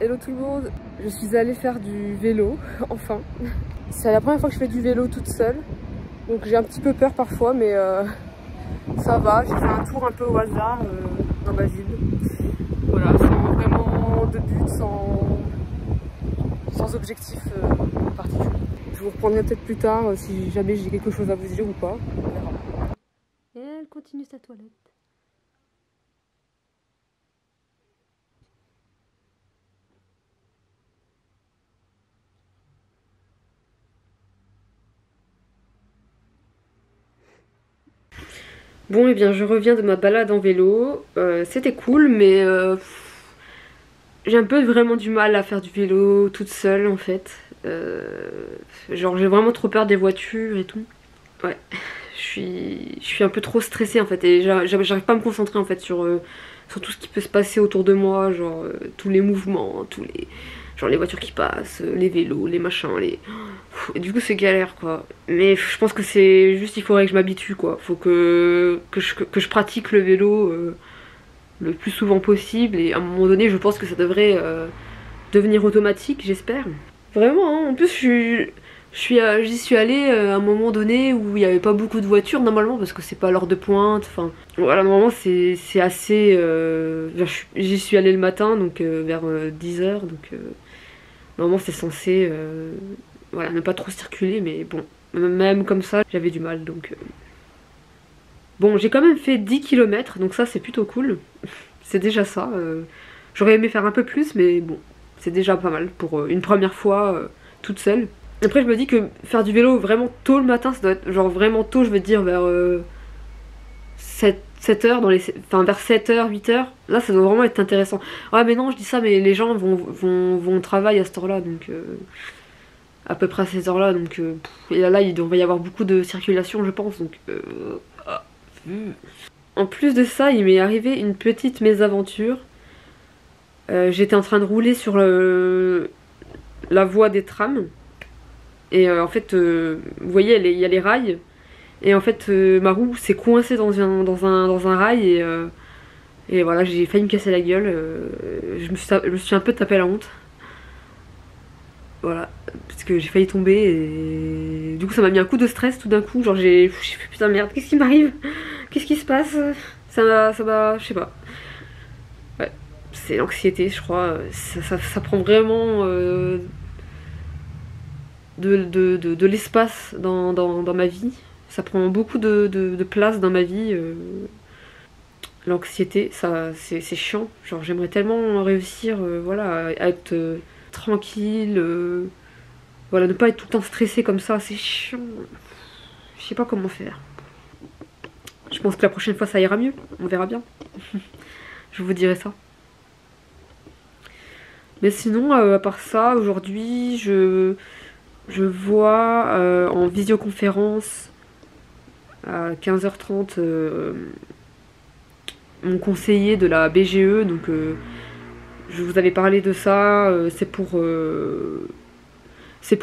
Hello tout le monde, je suis allée faire du vélo, enfin. C'est la première fois que je fais du vélo toute seule, donc j'ai un petit peu peur parfois, mais ça va. J'ai fait un tour un peu au hasard dans ma ville. Voilà, sans vraiment de but, sans objectif particulier. Je vous reprendrai peut-être plus tard si jamais j'ai quelque chose à vous dire ou pas. On verra. Et elle continue sa toilette. Bon, et bien je reviens de ma balade en vélo. C'était cool, mais j'ai un peu vraiment du mal à faire du vélo toute seule en fait. Genre j'ai vraiment trop peur des voitures et tout. Ouais, je suis un peu trop stressée en fait et j'arrive pas à me concentrer en fait sur tout ce qui peut se passer autour de moi, genre tous les mouvements, genre les voitures qui passent, les vélos, les machins, et du coup c'est galère quoi. Mais je pense que c'est juste, il faudrait que je m'habitue quoi. Faut que je pratique le vélo le plus souvent possible et à un moment donné je pense que ça devrait devenir automatique, j'espère. Vraiment, hein. En plus j'y suis allée à un moment donné où il n'y avait pas beaucoup de voitures normalement parce que c'est pas l'heure de pointe, enfin voilà, normalement c'est assez j'y suis allée le matin donc vers 10h donc normalement c'est censé voilà, ne pas trop circuler, mais bon, même comme ça j'avais du mal donc bon, j'ai quand même fait 10 km donc ça c'est plutôt cool. C'est déjà ça, j'aurais aimé faire un peu plus mais bon, c'est déjà pas mal pour une première fois toute seule. Après je me dis que faire du vélo vraiment tôt le matin, ça doit être genre vraiment tôt, je veux dire vers 7h, enfin vers 7h, 8h, là ça doit vraiment être intéressant. Ouais mais non, je dis ça, mais les gens vont au travail à cette heure-là, donc à peu près à ces heures-là, donc et là il devrait y avoir beaucoup de circulation je pense, donc En plus de ça, il m'est arrivé une petite mésaventure. J'étais en train de rouler sur la voie des trams. Et en fait, vous voyez, il y a les rails. Et en fait, ma roue s'est coincée dans un rail. Et voilà, j'ai failli me casser la gueule. Je me suis un peu tapé la honte. Voilà, parce que j'ai failli tomber. Et du coup, ça m'a mis un coup de stress tout d'un coup. Genre, j'ai fait putain merde, qu'est-ce qui m'arrive? Qu'est-ce qui se passe? Ça m'a, je sais pas. Ouais, c'est l'anxiété, je crois. Ça prend vraiment de l'espace dans ma vie. Ça prend beaucoup de place dans ma vie. L'anxiété, ça c'est chiant. Genre j'aimerais tellement réussir voilà, à être tranquille. Voilà, ne pas être tout le temps stressée comme ça, c'est chiant. Je sais pas comment faire. Je pense que la prochaine fois ça ira mieux. On verra bien. Je vous dirai ça. Mais sinon, à part ça, aujourd'hui, je vois en visioconférence à 15h30 mon conseiller de la BGE. Donc, je vous avais parlé de ça. C'est pour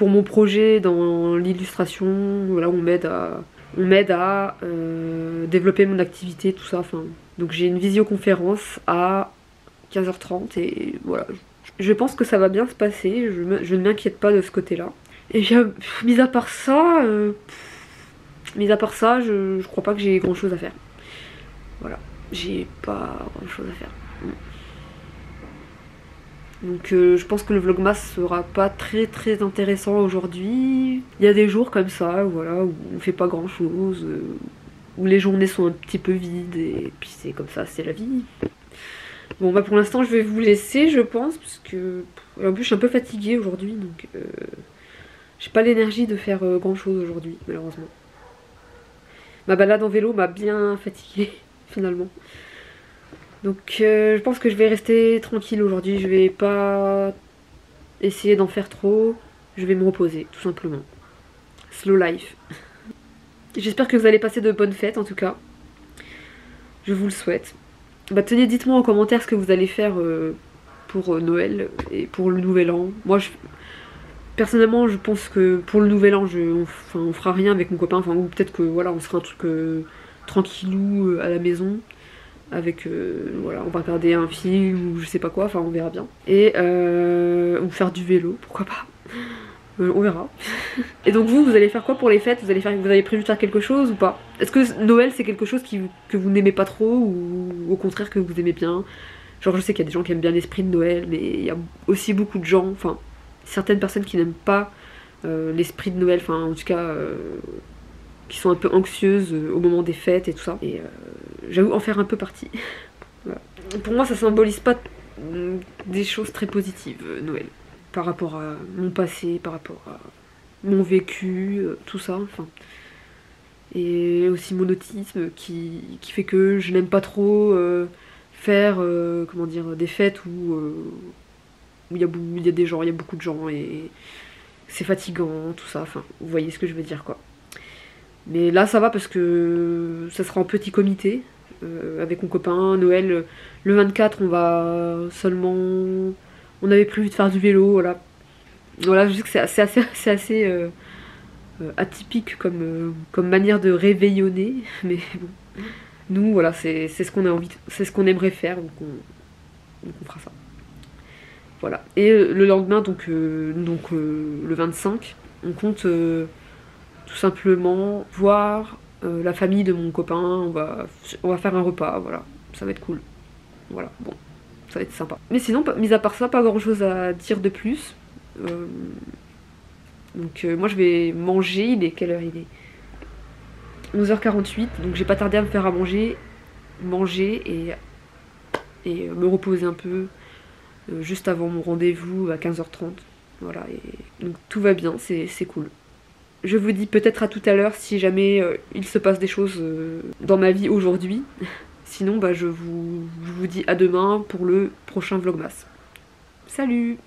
mon projet dans l'illustration. Voilà, on m'aide à développer mon activité, tout ça. Enfin, donc, j'ai une visioconférence à 15h30 et voilà. Je pense que ça va bien se passer, je ne m'inquiète pas de ce côté-là. Et bien, mis à part ça, je crois pas que j'ai grand chose à faire. Voilà, j'ai pas grand chose à faire. Donc je pense que le vlogmas sera pas très intéressant aujourd'hui. Il y a des jours comme ça, voilà, où on fait pas grand chose, où les journées sont un petit peu vides, et puis c'est comme ça, c'est la vie. Bon bah pour l'instant je vais vous laisser je pense, parce que en plus je suis un peu fatiguée aujourd'hui, donc j'ai pas l'énergie de faire grand chose aujourd'hui malheureusement. Ma balade en vélo m'a bien fatiguée finalement. Donc je pense que je vais rester tranquille aujourd'hui, je vais pas essayer d'en faire trop, je vais me reposer tout simplement. Slow life. J'espère que vous allez passer de bonnes fêtes en tout cas. Je vous le souhaite. Bah tenez, dites-moi en commentaire ce que vous allez faire pour Noël et pour le nouvel an. Moi personnellement je pense que pour le nouvel an on fera rien avec mon copain, enfin ou peut-être que voilà on sera un truc tranquillou à la maison. avec voilà, on va regarder un film ou je sais pas quoi, enfin on verra bien. Et ou faire du vélo, pourquoi pas. On verra. Et donc vous allez faire quoi pour les fêtes? Vous avez prévu de faire quelque chose ou pas? Est-ce que Noël c'est quelque chose que vous n'aimez pas trop ou au contraire que vous aimez bien? Genre je sais qu'il y a des gens qui aiment bien l'esprit de Noël, mais il y a aussi beaucoup de gens, enfin certaines personnes qui n'aiment pas l'esprit de Noël, enfin en tout cas qui sont un peu anxieuses au moment des fêtes et tout ça. Et j'avoue en faire un peu partie. Voilà. Pour moi ça symbolise pas des choses très positives Noël. Par rapport à mon passé, par rapport à mon vécu, tout ça, enfin. Et aussi mon autisme qui fait que je n'aime pas trop faire comment dire, des fêtes où il y a des gens, il y a beaucoup de gens et c'est fatigant, tout ça, enfin, vous voyez ce que je veux dire quoi. Mais là ça va parce que ça sera en petit comité avec mon copain. Noël, le 24 on va seulement... On avait prévu de faire du vélo, voilà. Voilà, je sais que c'est assez atypique comme manière de réveillonner, mais bon. Nous, voilà, c'est ce qu'on a envie, c'est ce qu'on aimerait faire, donc on fera ça. Voilà. Et le lendemain, donc le 25, on compte tout simplement voir la famille de mon copain. On va faire un repas, voilà. Ça va être cool. Voilà, bon, ça va être sympa. Mais sinon, mis à part ça, pas grand chose à dire de plus. Donc moi je vais manger, il est quelle heure? Il est 11h48, donc j'ai pas tardé à me faire à manger et me reposer un peu juste avant mon rendez-vous à 15h30. Voilà, et donc tout va bien, c'est cool. Je vous dis peut-être à tout à l'heure si jamais il se passe des choses dans ma vie aujourd'hui. Sinon bah je vous dis à demain pour le prochain vlogmas. Salut!